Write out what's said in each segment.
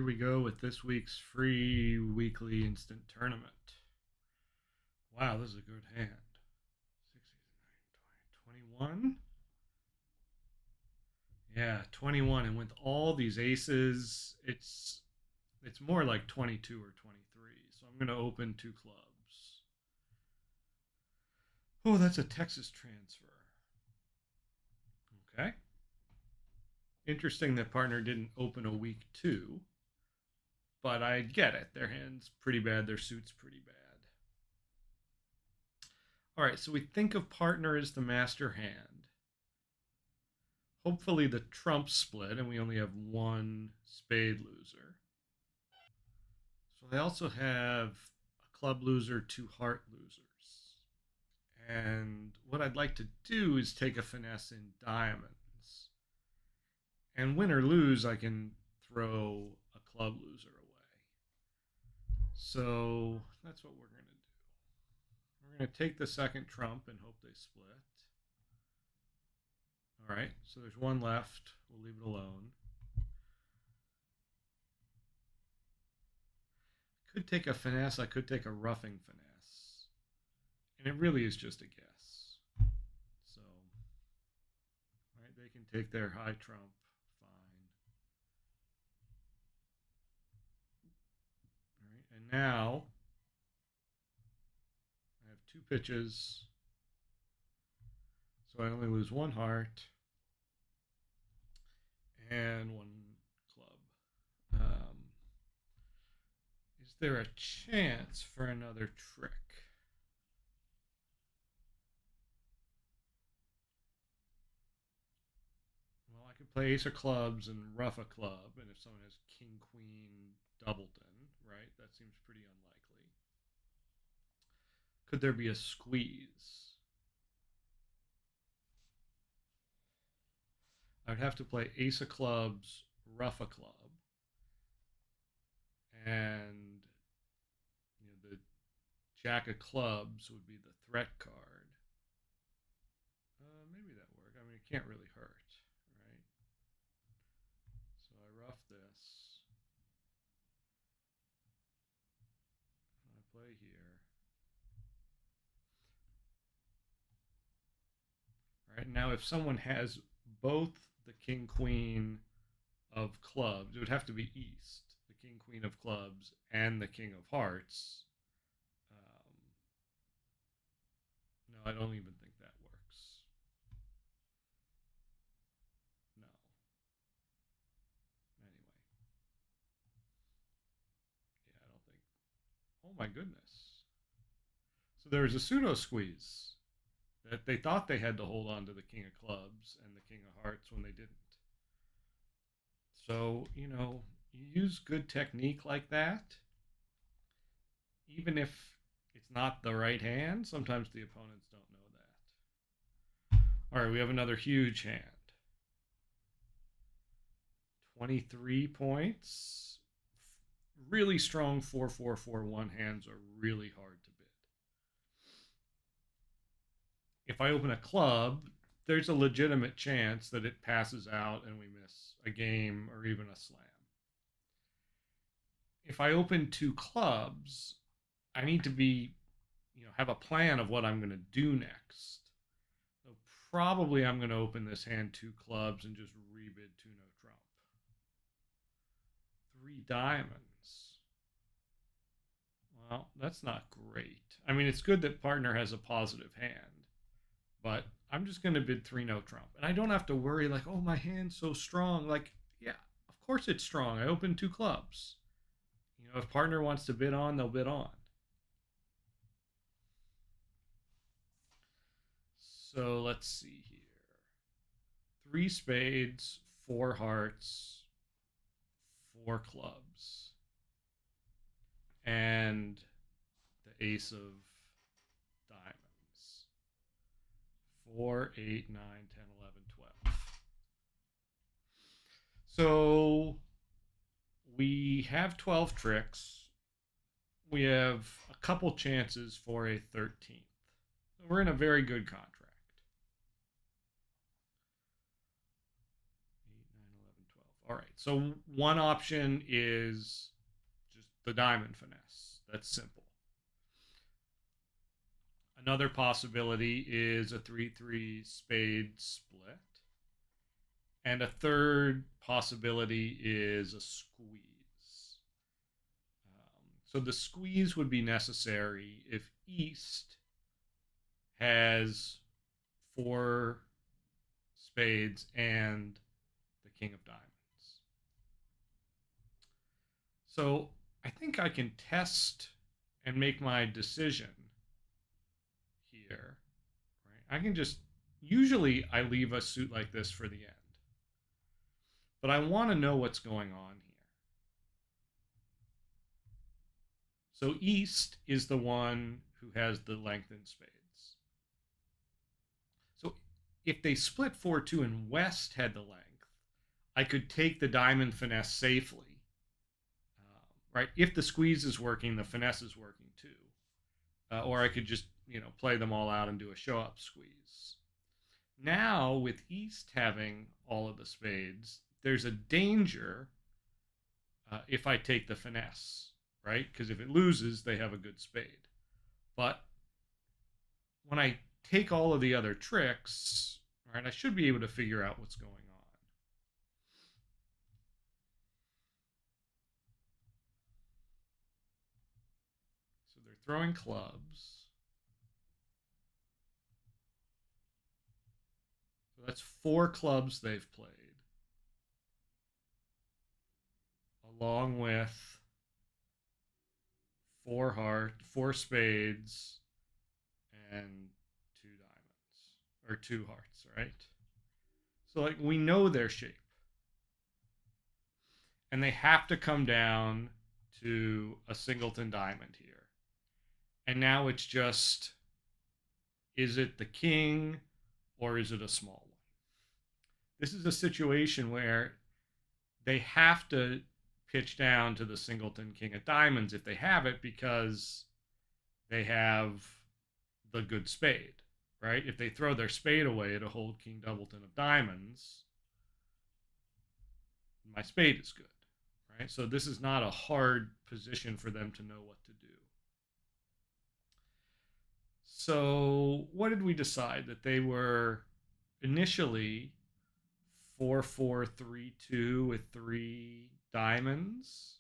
Here we go with this week's free weekly instant tournament. Wow, this is a good hand. 21? Yeah, 21. And with all these aces, it's more like 22 or 23. So I'm going to open two clubs. Oh, that's a Texas transfer. Okay. Interesting that partner didn't open a week two, but I get it. Their hand's pretty bad, their suit's pretty bad. All right, so we think of partner as the master hand. Hopefully the trumps split and we only have one spade loser. So they also have a club loser, two heart losers. And what I'd like to do is take a finesse in diamonds. And win or lose, I can throw a club loser away. So that's what we're going to do. We're going to take the second trump and hope they split. All right, so there's one left. We'll leave it alone. Could take a finesse. I could take a roughing finesse. And it really is just a guess. So, all right, they can take their high trump. Fine. All right, and now I have two pitches. So I only lose one heart and one club. Is there a chance for another trick? Well, I could play ace of clubs and rough a club, and if someone has king, queen, doubleton, right, that seems pretty unlikely. Could there be a squeeze? I would have to play ace of clubs, rough a club, and the jack of clubs would be the threat card. Maybe that work. I mean, it can't really hurt, right? So I rough this. I play here. All right, now if someone has both the king queen of clubs, it would have to be east. The king queen of clubs and the king of hearts. No, I don't even think that works. No. Anyway, yeah, I don't think. Oh my goodness. So there was a pseudo squeeze that they thought they had to hold on to the king of clubs and the king of hearts when they didn't. So, you use good technique like that, even if it's not the right hand, sometimes the opponents don't know that. All right, we have another huge hand. 23 points. Really strong 4-4-4-1 hands are really hard to bid. If I open a club, there's a legitimate chance that it passes out and we miss a game or even a slam. If I open two clubs, I need to have a plan of what I'm going to do next. So probably I'm going to open this hand two clubs and just rebid two no trump. Three diamonds. Well, that's not great. I mean, it's good that partner has a positive hand, but I'm just going to bid three no trump. And I don't have to worry like, oh, my hand's so strong. Like, yeah, of course it's strong. I opened two clubs. If partner wants to bid on, they'll bid on. So let's see here. Three spades, four hearts, four clubs, and the ace of diamonds. 4, 8, 9, 10, 11, 12. So we have 12 tricks. We have a couple chances for a 13th. We're in a very good contract. 8, 9, 11, 12. All right. So one option is just the diamond finesse. That's simple. Another possibility is a 3-3 spade split. And a third possibility is a squeeze. So the squeeze would be necessary if East has four spades and the king of diamonds. So I think I can test and make my decision here. Right? I can just, usually I leave a suit like this for the end, but I want to know what's going on here. So East is the one who has the lengthened spades. So if they split 4-2 and West had the length, I could take the diamond finesse safely. Right? If the squeeze is working, the finesse is working too. Or I could just, play them all out and do a show up squeeze. Now, with East having all of the spades, there's a danger if I take the finesse, right? Because if it loses, they have a good spade. But when I take all of the other tricks, right, I should be able to figure out what's going on. So they're throwing clubs. So that's 4 clubs they've played, along with 4 spades, and 2 diamonds or 2 hearts, right? So like we know their shape, and they have to come down to a singleton diamond here. And now it's just, is it the king or is it a small one? This is a situation where they have to pitch down to the singleton king of diamonds if they have it, because they have the good spade, right? If they throw their spade away to hold king doubleton of diamonds, my spade is good, right? So this is not a hard position for them to know what to do. So what did we decide? That they were initially 4-4-3-2 with 3 diamonds.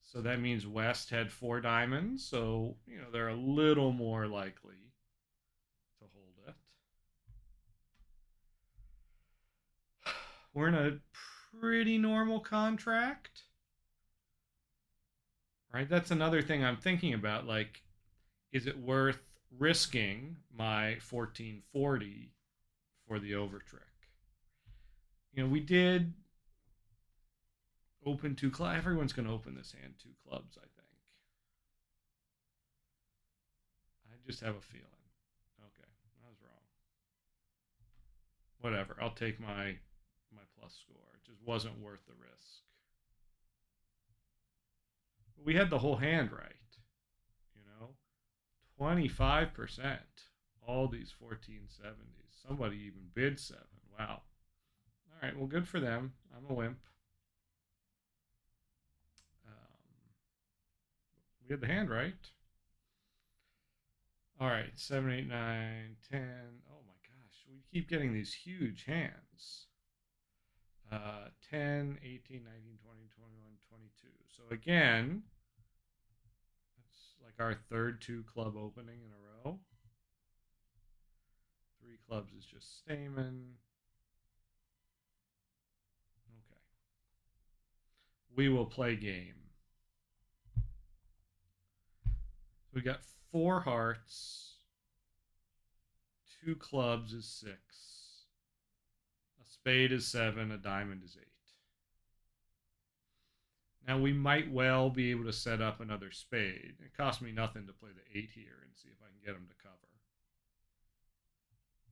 So that means West had 4 diamonds. So, they're a little more likely to hold it. We're in a pretty normal contract, right? That's another thing I'm thinking about. Like, is it worth risking my 1440 for the over trick? We did open 2 clubs. Everyone's going to open this hand 2 clubs, I think. I just have a feeling. Okay, I was wrong. Whatever. I'll take my plus score. It just wasn't worth the risk. But we had the whole hand right. You know, 25%. All these 1470s. Somebody even bid 7. Wow. All right. Well, good for them. I'm a wimp. We had the hand right. All right. 7, 8, 9, 10. Oh my gosh. We keep getting these huge hands. 10, 18, 19, 20, 21, 22. So again, that's like our third 2 club opening in a row. 3 clubs is just Stamen. Okay. We will play game. We got 4 hearts. 2 clubs is 6. A spade is 7. A diamond is 8. Now we might well be able to set up another spade. It costs me nothing to play the 8 here and see if I can get them to cover.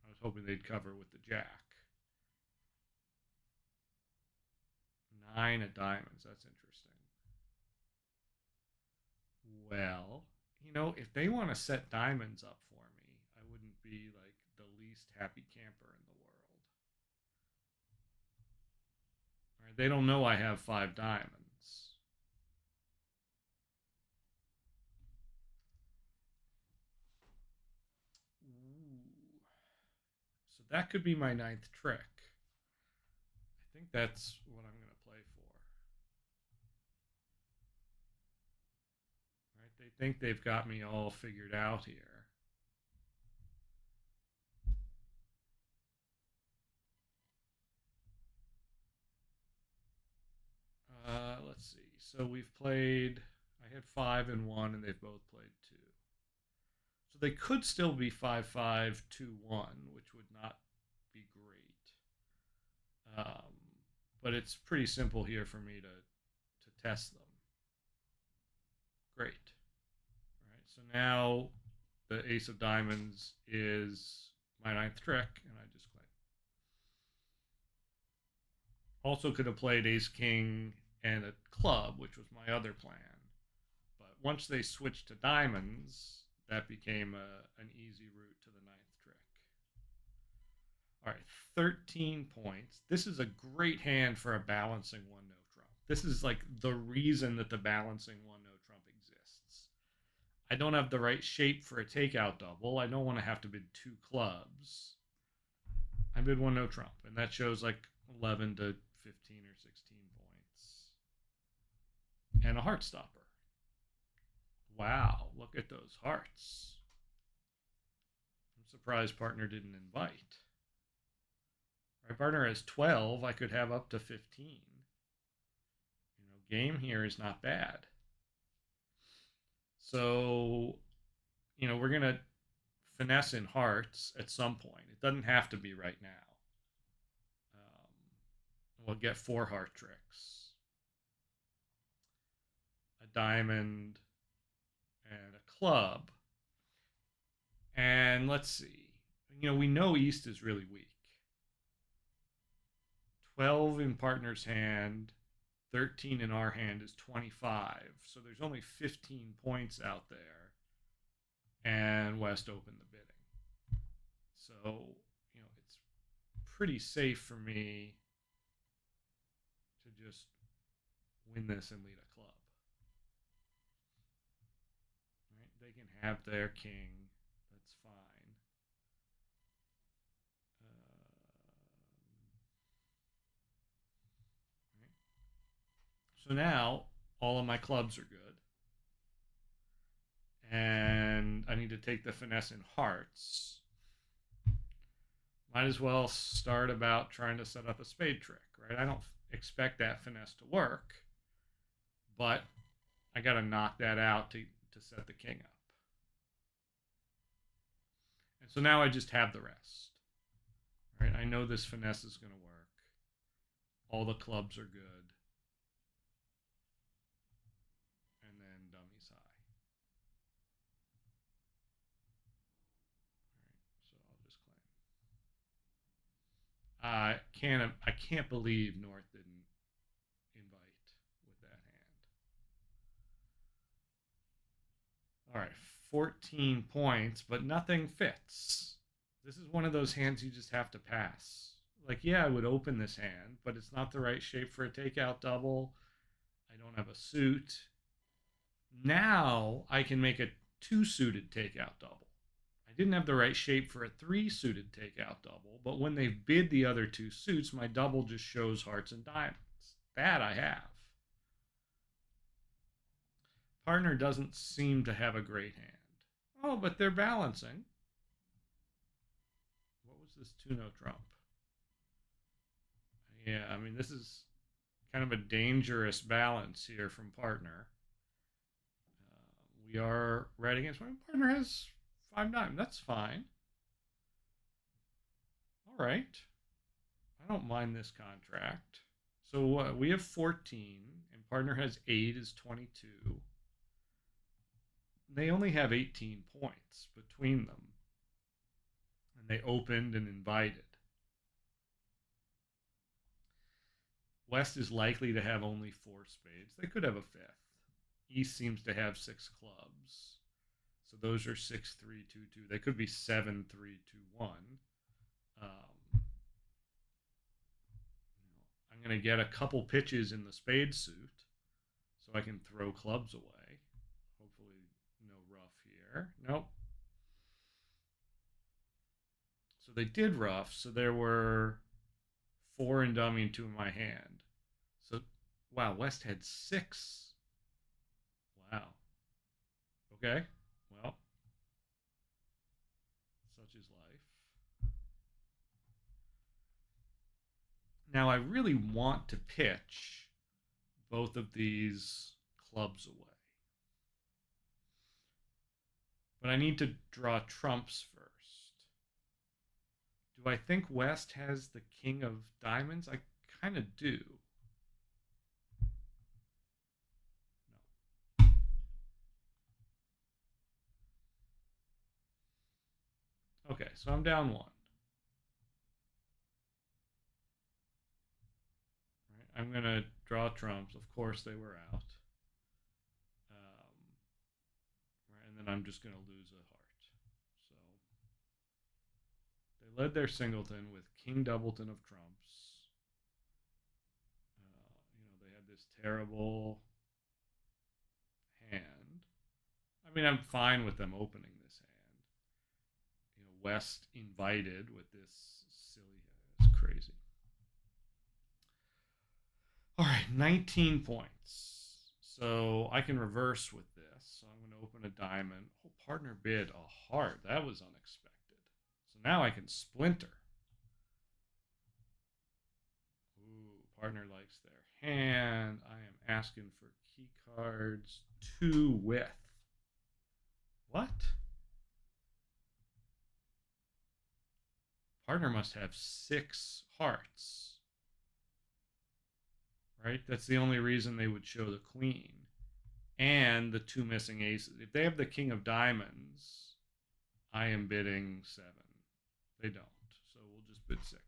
I was hoping they'd cover with the jack. 9 of diamonds. That's interesting. Well, if they want to set diamonds up for me, I wouldn't be like the least happy camper in the world. All They don't know I have five diamonds. Ooh. So that could be my ninth trick. I think that's what I'm going to play for. Right? They think they've got me all figured out here. Let's see. So we've played. I had 5 and 1, and they've both played 2. So they could still be 5-5-2-1, which would not be great. But it's pretty simple here for me to test them. Great. All right. So now the Ace of Diamonds is my ninth trick, and I just claim. Also could have played Ace King and a club, which was my other plan. But once they switched to diamonds, that became an easy route to the ninth trick. All right, 13 points. This is a great hand for a balancing one no trump. This is like the reason that the balancing one no trump exists. I don't have the right shape for a takeout double. I don't want to have to bid 2 clubs. I bid one no trump, and that shows like 11 to 15 or 16 points. And a heart stopper. Wow, look at those hearts. I'm surprised partner didn't invite. My partner has 12. I could have up to 15. Game here is not bad. So, we're going to finesse in hearts at some point. It doesn't have to be right now. We'll get 4 heart tricks, a diamond, and a club. And let's see. We know East is really weak. 12 in partner's hand, 13 in our hand is 25. So there's only 15 points out there. And West opened the bidding. So, it's pretty safe for me to just win this and lead a club. Right? They can have their king. That's fine. Right? So now all of my clubs are good. And I need to take the finesse in hearts. Might as well start about trying to set up a spade trick, right? I don't expect that finesse to work, but I got to knock that out to set the king up. And so now I just have the rest. Right? I know this finesse is going to work. All the clubs are good. And then dummies high. All right, so I'll just claim. I can't believe North didn't invite with that hand. All right, 14 points, but nothing fits. This is one of those hands you just have to pass. Like, yeah, I would open this hand, but it's not the right shape for a takeout double. I don't have a suit. Now I can make a 2 suited takeout double. I didn't have the right shape for a 3 suited takeout double, but when they bid the other 2 suits, my double just shows hearts and diamonds. That I have. Partner doesn't seem to have a great hand. Oh, but they're balancing. What was this 2 no trump? Yeah, I mean, this is kind of a dangerous balance here from partner. We are red against my partner has 5-9. That's fine. All right. I don't mind this contract. So we have 14, and partner has 8 is 22. They only have 18 points between them. And they opened and invited. West is likely to have only 4 spades. They could have a 5th. East seems to have 6 clubs. So those are 6-3-2-2. They could be 7-3-2-1. I'm going going to get a couple pitches in the spade suit so I can throw clubs away. Hopefully, no rough here. Nope. So they did rough. So there were four in dummy and two in my hand. So, wow, West had six. Wow. Okay. Well, such is life. Now, I really want to pitch both of these clubs away. But I need to draw trumps first. Do I think West has the king of diamonds? I kind of do. No. Okay, so I'm down one. Right, I'm going to draw trumps. Of course, they were out. Right, and then I'm just going to lose a heart. So they led their singleton with king doubleton of trumps. They had this terrible hand. I mean, I'm fine with them opening this hand. West invited with this silly. It's crazy. All right, 19 points. So I can reverse with this. So I'm going to open a diamond. Oh, partner bid a heart. That was unexpected. So now I can splinter. Ooh, partner likes their hand. I am asking for key cards two with. What? Partner must have six hearts. Right? That's the only reason they would show the queen and the two missing aces. If they have the king of diamonds, I am bidding seven. They don't. So we'll just bid six.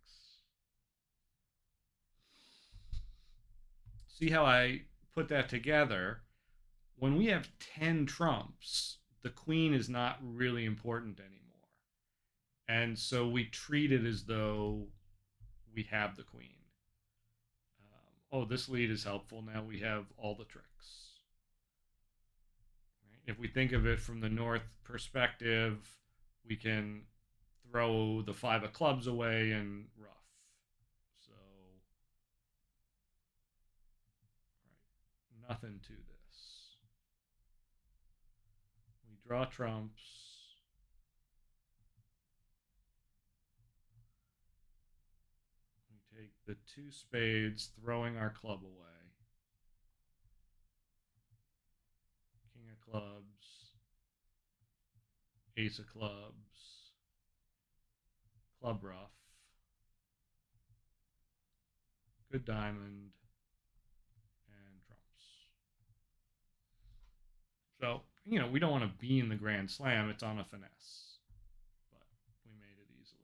See how I put that together? When we have 10 trumps, the queen is not really important anymore. And so we treat it as though we have the queen. Oh, this lead is helpful. Now we have all the tricks. Right? If we think of it from the north perspective, we can throw the five of clubs away and rough. So, right, nothing to this. We draw trumps. We take the two spades, throwing our club away. King of clubs, ace of clubs, club rough, good diamond, and trumps. So, we don't want to be in the Grand Slam. It's on a finesse. But we made it easily.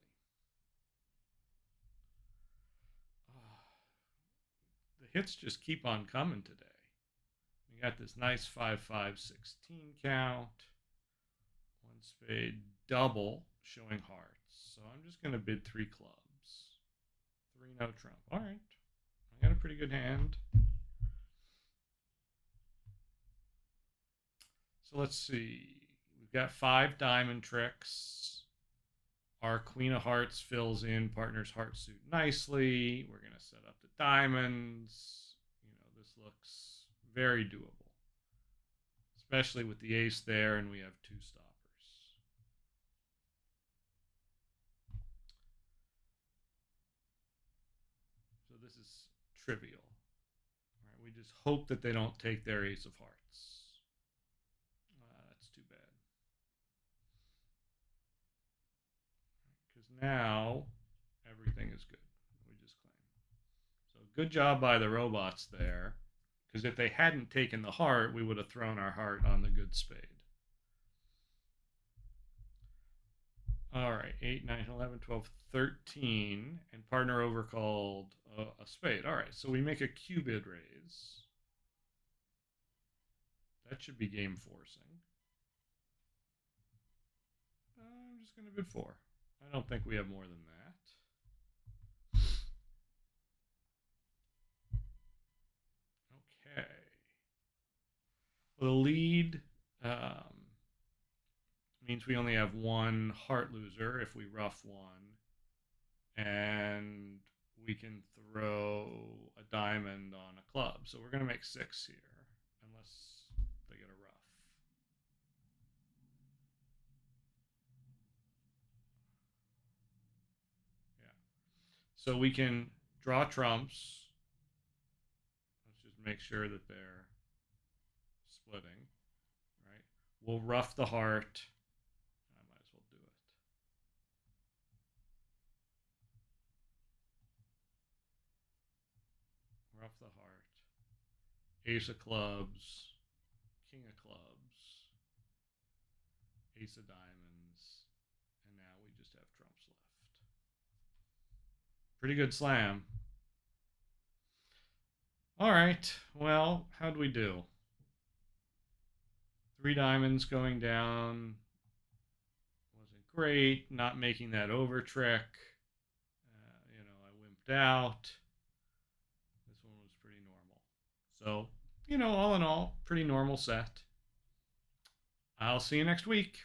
The hits just keep on coming today. We got this nice 5-5-16 count. One spade double showing hearts. So I'm just going to bid three clubs. Three no trump. All right. I got a pretty good hand. So let's see. We've got five diamond tricks. Our queen of hearts fills in partner's heart suit nicely. We're going to set up the diamonds. This looks very doable, especially with the ace there, and we have two stoppers. So this is trivial. All right, we just hope that they don't take their ace of hearts. That's too bad. Because now everything is good. We just claim. So good job by the robots there. Because if they hadn't taken the heart, we would have thrown our heart on the good spade. All right, 8, 9, 11, 12, 13. And partner overcalled a spade. All right, so we make a Q bid raise. That should be game forcing. I'm just going to bid 4. I don't think we have more than that. The lead means we only have one heart loser if we rough one, and we can throw a diamond on a club. So we're going to make 6 here, unless they get a rough. Yeah. So we can draw trumps. Let's just make sure that they're splitting, right? We'll rough the heart. I might as well do it. Rough the heart. Ace of clubs. King of clubs. Ace of diamonds. And now we just have trumps left. Pretty good slam. All right. Well, how'd we do? 3 diamonds going down. Wasn't great. Not making that over trick. I wimped out. This one was pretty normal. So, all in all, pretty normal set. I'll see you next week.